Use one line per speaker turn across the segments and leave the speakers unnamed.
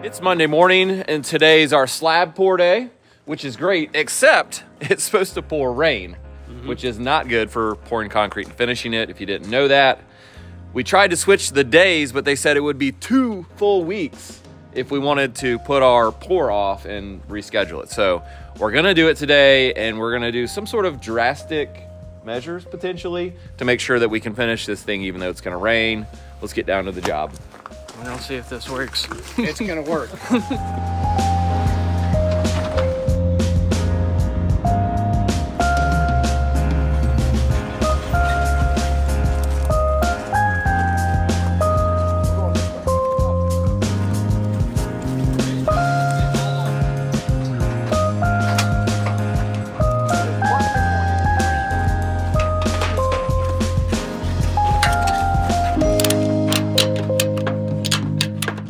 It's Monday morning and today's our slab pour day, which is great, except it's supposed to pour rain, which is not good for pouring concrete and finishing it, if you didn't know that. We tried to switch the days, but they said it would be 2 full weeks if we wanted to put our pour off and reschedule it. So we're gonna do it today, and we're gonna do some sort of drastic measures potentially to make sure that we can finish this thing even though it's gonna rain. Let's get down to the job.
I'll see if this works.
It's gonna work.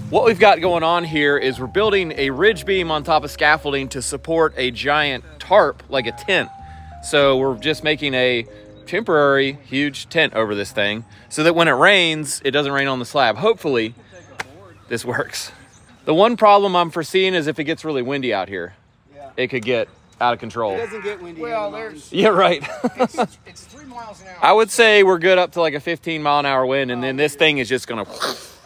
What we've got going on here is we're building a ridge beam on top of scaffolding to support a giant tarp, like a tent. So we're just making a temporary huge tent over this thing so that when it rains, it doesn't rain on the slab. Hopefully this works. The one problem I'm foreseeing is if it gets really windy out here, it could get out of control.
It doesn't get windy. Well, there's...
Yeah, right.
it's 3 miles an hour.
I would say we're good up to like a 15-mile-an-hour wind, and then this thing is just gonna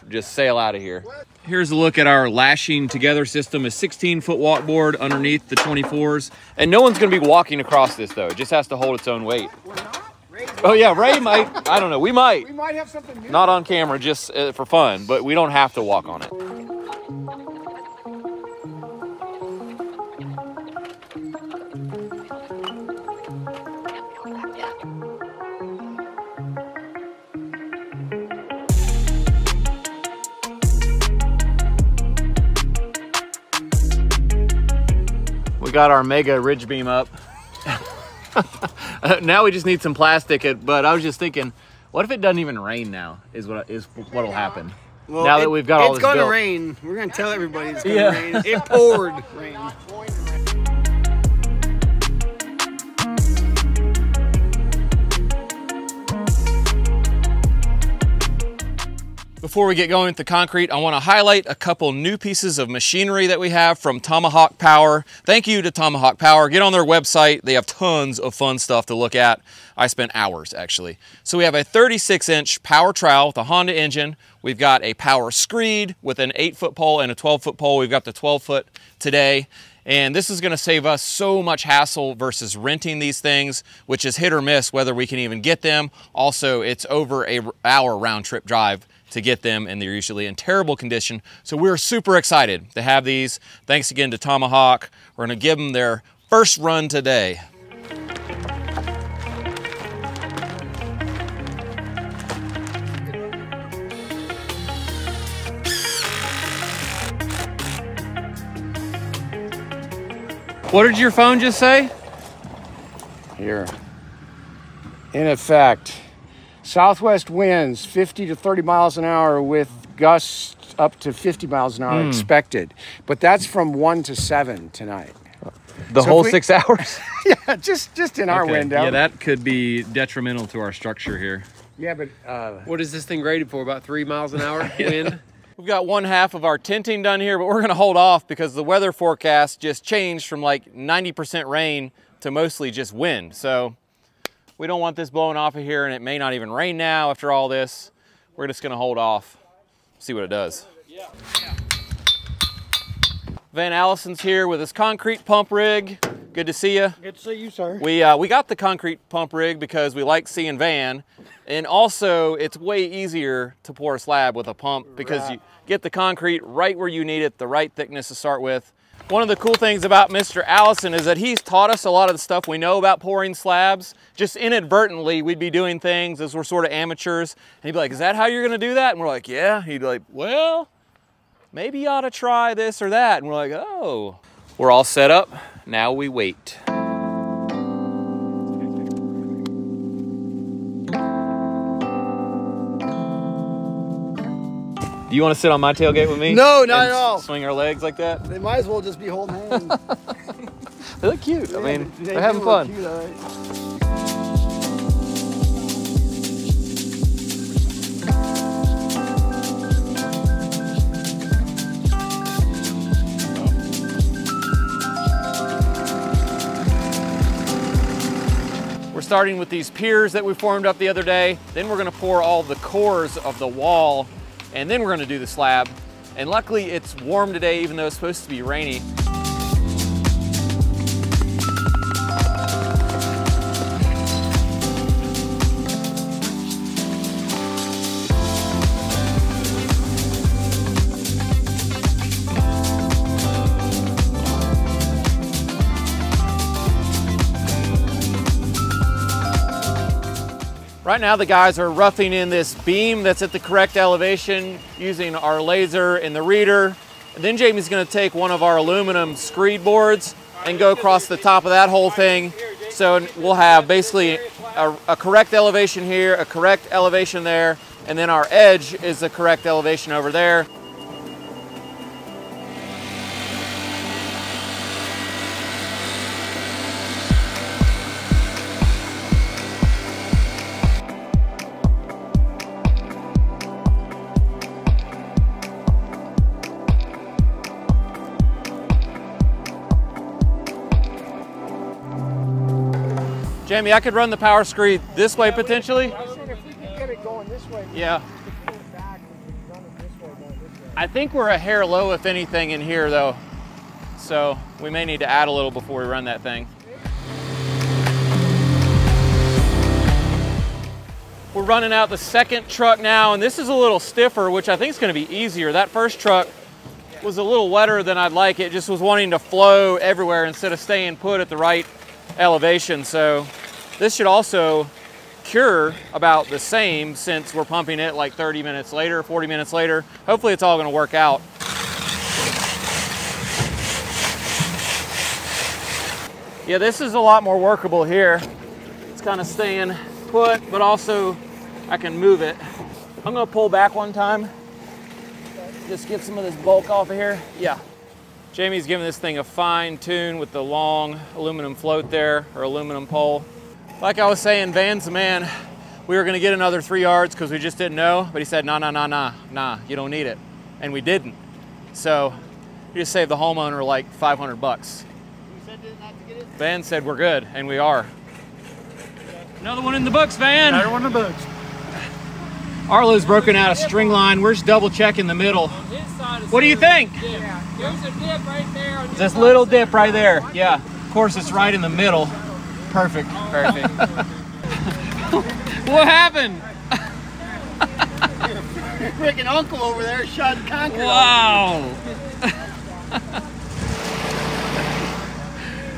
just sail out of here. Here's a look at our lashing together system, a 16-foot walk board underneath the 24s. And no one's gonna be walking across this though. It just has to hold its own weight.
We're not?
Oh yeah, Ray might. I don't know, we might.
We might have something new.
Not on camera, just for fun, but we don't have to walk on it. We got our mega ridge beam up. Now we just need some plastic, but I was just thinking, what if it doesn't even rain now is what'll happen.
Well,
now that we've got all this built.
It's gonna rain. We're gonna tell everybody it's gonna rain. It poured rain.
Before we get going with the concrete, I want to highlight a couple new pieces of machinery that we have from Tomahawk Power. Thank you to Tomahawk Power. Get on their website. They have tons of fun stuff to look at. I spent hours actually. So we have a 36-inch power trowel with a Honda engine. We've got a power screed with an 8-foot pole and a 12-foot pole. We've got the 12-foot today. And this is going to save us so much hassle versus renting these things, which is hit or miss whether we can even get them. Also, it's over an hour round trip drive to get them, and they're usually in terrible condition. So we're super excited to have these. Thanks again to Tomahawk. We're gonna give them their first run today. What did your phone just say?
Here. In effect, southwest winds 50 to 30 miles an hour with gusts up to 50 miles an hour expected. But that's from 1 to 7 tonight.
The whole 6 hours?
Yeah, just in our window.
Yeah, that could be detrimental to our structure here.
Yeah, but...
What is this thing rated for? About 3 miles an hour wind?
We've got one half of our tenting done here, but we're gonna hold off because the weather forecast just changed from like 90% rain to mostly just wind. So we don't want this blowing off of here, and it may not even rain now after all this. We're just gonna hold off, see what it does. Yeah. Van Allison's here with his concrete pump rig. Good to see you.
Good to see you, sir.
We got the concrete pump rig because we like seeing Van, and also it's way easier to pour a slab with a pump because you get the concrete right where you need it, the right thickness to start with. One of the cool things about Mr. Allison is that he's taught us a lot of the stuff we know about pouring slabs. Just inadvertently, we'd be doing things as we're sort of amateurs, and he'd be like, is that how you're gonna do that? And we're like, yeah. He'd be like, well, maybe you ought to try this or that. And we're like, oh. We're all set up, now we wait. Do you want to sit on my tailgate with me?
No, not at all.
Swing our legs like that?
They might as well just be holding hands.
They look cute. Yeah, I mean, they're having fun. Cute, all right. starting with these piers that we formed up the other day. Then we're gonna pour all the cores of the wall, and then we're gonna do the slab. And luckily it's warm today, even though it's supposed to be rainy. Right now the guys are roughing in this beam that's at the correct elevation using our laser and the reader. And then Jamie's gonna take one of our aluminum screed boards and go across the top of that whole thing. So we'll have basically a correct elevation here, a correct elevation there, and then our edge is the correct elevation over there. Jamie, I could run the power screed this way potentially.
I said if we could get it going this way.
Yeah.
Pull it back, we could run it this way, going this way.
I think we're a hair low, if anything, in here though. So we may need to add a little before we run that thing. We're running out the second truck now, and this is a little stiffer, which I think is going to be easier. That first truck was a little wetter than I'd like. It just was wanting to flow everywhere instead of staying put at the right elevation. So this should also cure about the same, since we're pumping it like 30 minutes later, 40 minutes later. Hopefully it's all going to work out. Yeah, this is a lot more workable here. It's kind of staying put, but also I can move it. I'm going to pull back one time, just get some of this bulk off of here. Yeah. Jamie's giving this thing a fine tune with the long aluminum float there, or aluminum pole. Like I was saying, Van's the man. We were gonna get another 3 yards because we just didn't know, but he said, nah, you don't need it. And we didn't. So we just saved the homeowner like 500 bucks.
You said not to get it?
Van said we're good, and we are. Another one in the books, Van.
Another one in the books.
Arlo's broken out a string line. We're just double checking the middle. What do you think?
Yeah. There's a dip right there. On
This little dip right there. Yeah. Of course, it's right in the middle. Perfect. Perfect. What happened?
Your freaking uncle over there shot concrete.
Wow.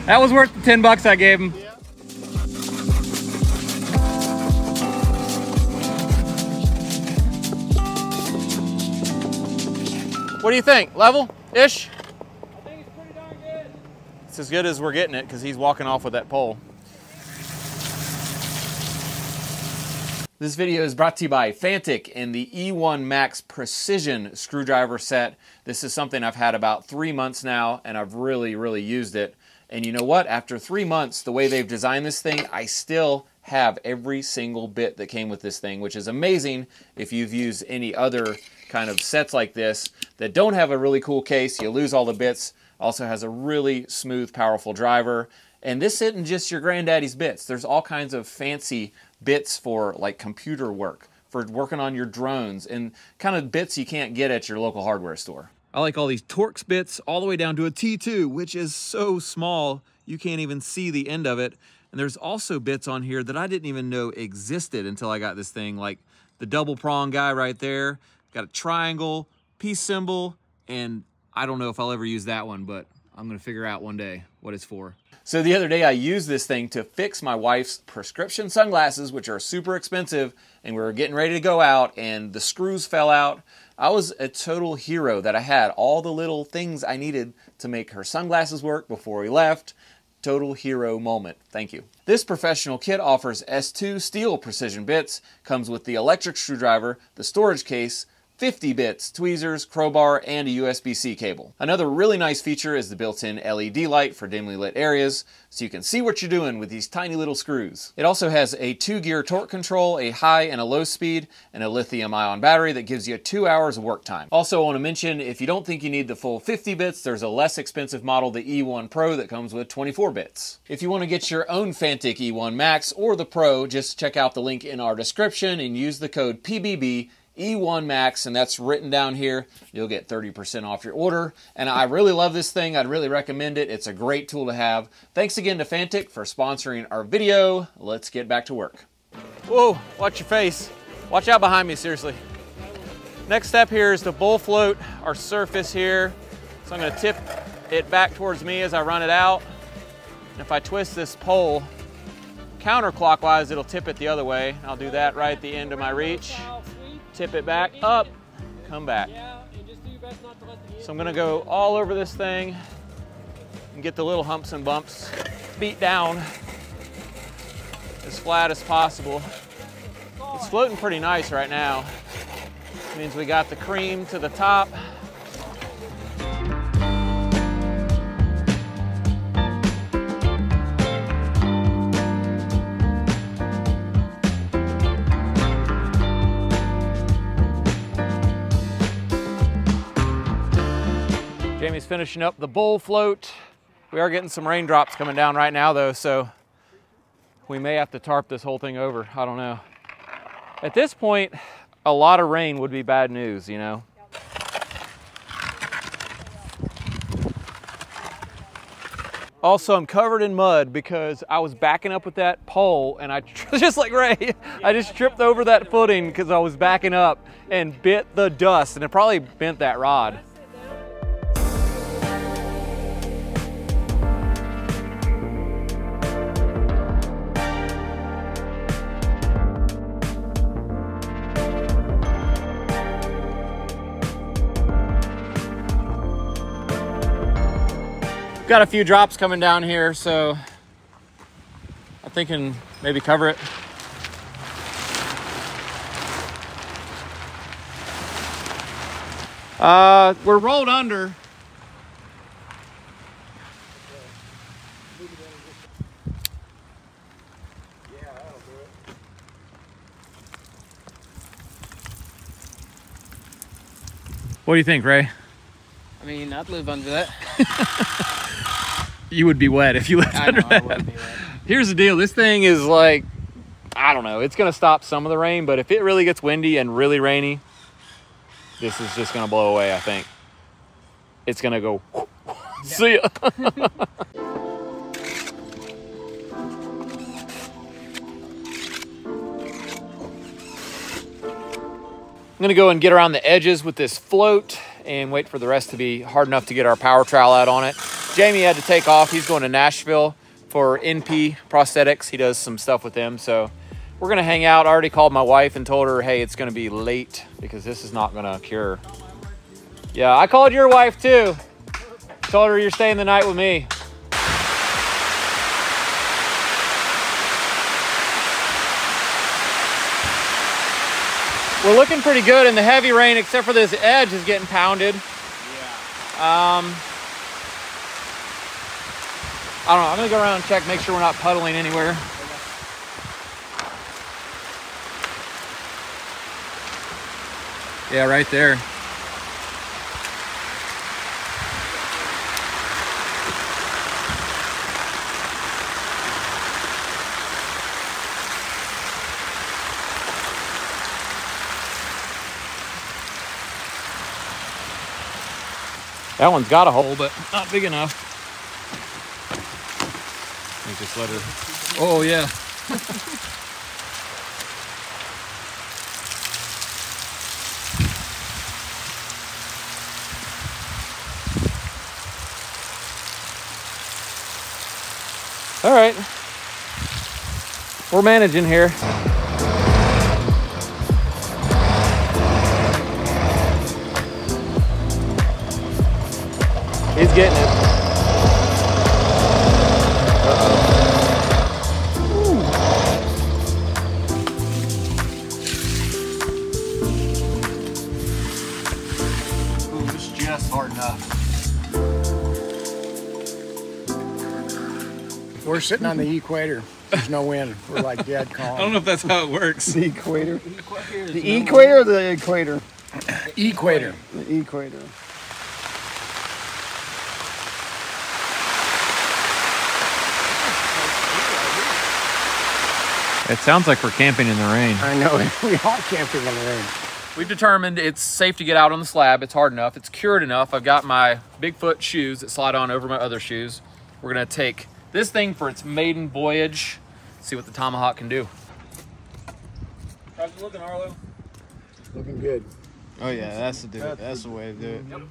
That was worth the 10 bucks I gave him. What do you think? Level-ish?
I think it's pretty darn good.
It's as good as we're getting it because he's walking off with that pole. This video is brought to you by Fantic and the E1 Max Precision Screwdriver Set. This is something I've had about 3 months now, and I've really used it. And you know what? After 3 months, the way they've designed this thing, I still have every single bit that came with this thing, which is amazing if you've used any other kind of sets like this that don't have a really cool case. You lose all the bits. Also has a really smooth, powerful driver. And this isn't just your granddaddy's bits. There's all kinds of fancy bits for like computer work, for working on your drones, and kind of bits you can't get at your local hardware store. I like all these Torx bits all the way down to a T2, which is so small you can't even see the end of it. And there's also bits on here that I didn't even know existed until I got this thing, like the double prong guy right there. Got a triangle, peace symbol, and I don't know if I'll ever use that one, but I'm gonna figure out one day what it's for. So the other day I used this thing to fix my wife's prescription sunglasses, which are super expensive, and we were getting ready to go out and the screws fell out. I was a total hero that I had all the little things I needed to make her sunglasses work before we left. Total hero moment. Thank you. This professional kit offers S2 steel precision bits, comes with the electric screwdriver, the storage case, 50 bits, tweezers, crowbar, and a USB-C cable. Another really nice feature is the built-in LED light for dimly lit areas, so you can see what you're doing with these tiny little screws. It also has a 2-gear torque control, a high and a low speed, and a lithium-ion battery that gives you 2 hours of work time. Also, I want to mention, if you don't think you need the full 50 bits, there's a less expensive model, the E1 Pro, that comes with 24 bits. If you want to get your own Fantic E1 Max or the Pro, just check out the link in our description and use the code PBB E1 Max, and that's written down here. You'll get 30% off your order. And I really love this thing. I'd really recommend it. It's a great tool to have. Thanks again to Fantic for sponsoring our video. Let's get back to work. Whoa, watch your face. Watch out behind me, seriously. Next step here is to bull float our surface here. So I'm gonna tip it back towards me as I run it out. And if I twist this pole counterclockwise, it'll tip it the other way. I'll do that right at the end of my reach. Tip it back up, come back. So I'm gonna go all over this thing and get the little humps and bumps beat down as flat as possible. It's floating pretty nice right now. It means we got the cream to the top. Jamie's finishing up the bowl float. We are getting some raindrops coming down right now though, so we may have to tarp this whole thing over. I don't know. At this point, a lot of rain would be bad news, you know? Also, I'm covered in mud because I was backing up with that pole and I, just like Ray, I just tripped over that footing because I was backing up and bit the dust, and it probably bent that rod. Got a few drops coming down here, so I'm thinking maybe cover it. We're rolled under. What do you think, Ray?
I mean, I'd live under that.
You would be wet if you lived under that.
I would be wet.
Here's the deal. This thing is like, I don't know. It's going to stop some of the rain, but if it really gets windy and really rainy, this is just going to blow away, I think. It's going to go, see ya. I'm going to go and get around the edges with this float and wait for the rest to be hard enough to get our power trowel out on it. Jamie had to take off. He's going to Nashville for NP Prosthetics. He does some stuff with them, so we're gonna hang out. I already called my wife and told her, hey, it's gonna be late because this is not gonna cure. Yeah, I called your wife too. Told her you're staying the night with me. We're looking pretty good in the heavy rain, except for this edge is getting pounded. Yeah. I don't know, I'm gonna go around and check, make sure we're not puddling anywhere. Yeah, right there. That one's got a hole, but not big enough. Let me just let her. Oh, yeah. All right. We're managing here. He's getting it. That's hard enough.
We're sitting on the equator. There's no wind. We're like dead calm.
I don't know if that's how it works.
The equator. The equator or the equator? Equator. The equator.
It sounds like we're camping in the rain.
I know. We are camping in the rain.
We've determined it's safe to get out on the slab. It's hard enough. It's cured enough. I've got my Bigfoot shoes that slide on over my other shoes. We're going to take this thing for its maiden voyage. See what the Tomahawk can do. How's it looking, Arlo?
Looking good.
Oh yeah, that's the do it. That's the way to do it.
Yep.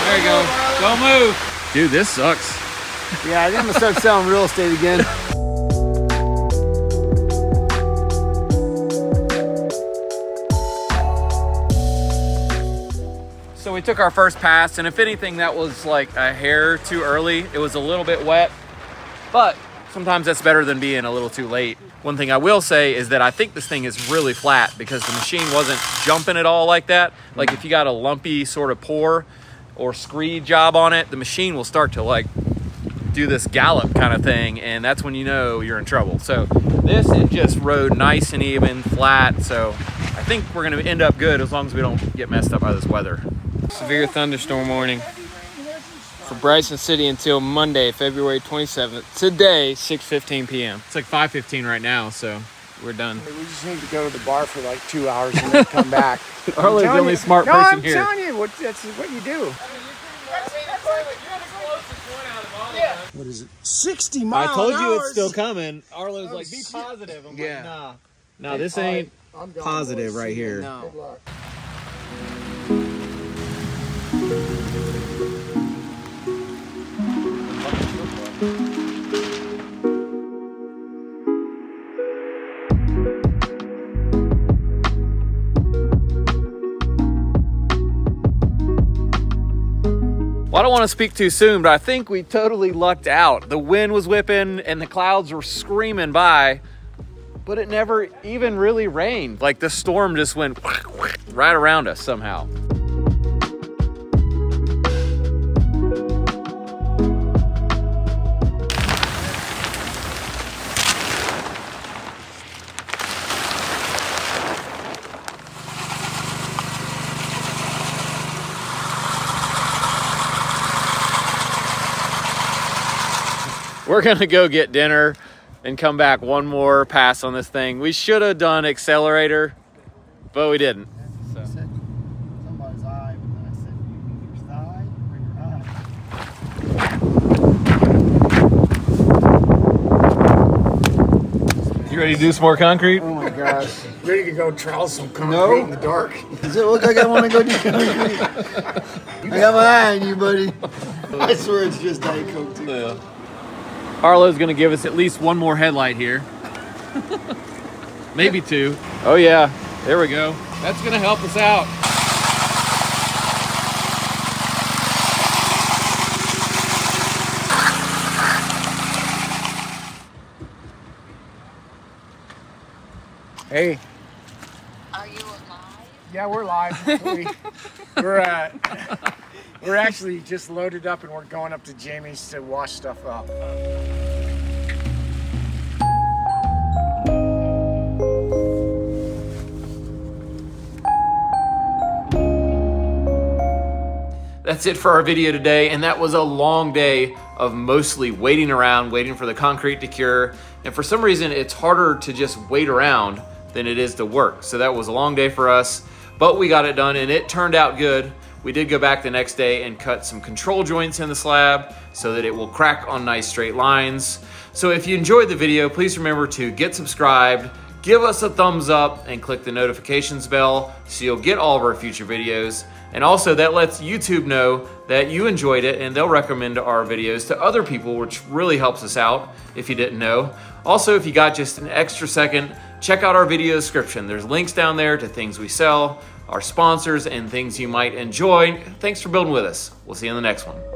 There you go. Don't move.
Dude, this sucks.
Yeah, I think I'm gonna start selling real estate again.
So we took our first pass, and if anything, that was like a hair too early. It was a little bit wet, but sometimes that's better than being a little too late. One thing I will say is that I think this thing is really flat because the machine wasn't jumping at all like that. Like if you got a lumpy sort of pour or screed job on it, the machine will start to like do this gallop kind of thing, and that's when you know you're in trouble. So this, it just rode nice and even, flat. So I think we're gonna end up good as long as we don't get messed up by this weather.
Severe thunderstorm warning for Bryson City until Monday, February 27th. Today, 6:15 p.m.
It's like 5:15 right now, so we're done.
We just need to go to the bar for like 2 hours and then come back.
Arlo's the only smart person here.
I'm telling you, that's what you do. What is it? 60 miles
I told
an
you
hour.
it's still coming. Arlo's like, be positive. I'm like, nah. No, this ain't positive right here.
Good luck.
Well, I don't want to speak too soon, but I think we totally lucked out. The wind was whipping and the clouds were screaming by, but it never even really rained. Like the storm just went right around us somehow. We're gonna go get dinner and come back one more pass on this thing. We should have done accelerator, but we didn't. So.
I said somebody's eye, but then I said, your thigh or your eye?
You ready to do some more concrete?
Oh my gosh. Ready to go trowel some concrete in the dark.
Does it look like I want to go do concrete? I got my eye on you, buddy. I swear it's just Diet Coke, too.
Yeah. Arlo's gonna give us at least one more headlight here. Maybe two. Oh yeah, there we go. That's gonna help us out.
Hey.
Are you alive?
Yeah, we're live. We're actually just loaded up and we're going up to Jamie's to wash stuff up.
That's it for our video today, and that was a long day of mostly waiting around, waiting for the concrete to cure. And for some reason, it's harder to just wait around than it is to work. So that was a long day for us, but we got it done and it turned out good. We did go back the next day and cut some control joints in the slab so that it will crack on nice straight lines. So if you enjoyed the video, please remember to get subscribed, give us a thumbs up, and click the notifications bell so you'll get all of our future videos. And also that lets YouTube know that you enjoyed it and they'll recommend our videos to other people, which really helps us out if you didn't know. Also, if you got just an extra second, check out our video description. There's links down there to things we sell, our sponsors, and things you might enjoy. Thanks for building with us. We'll see you in the next one.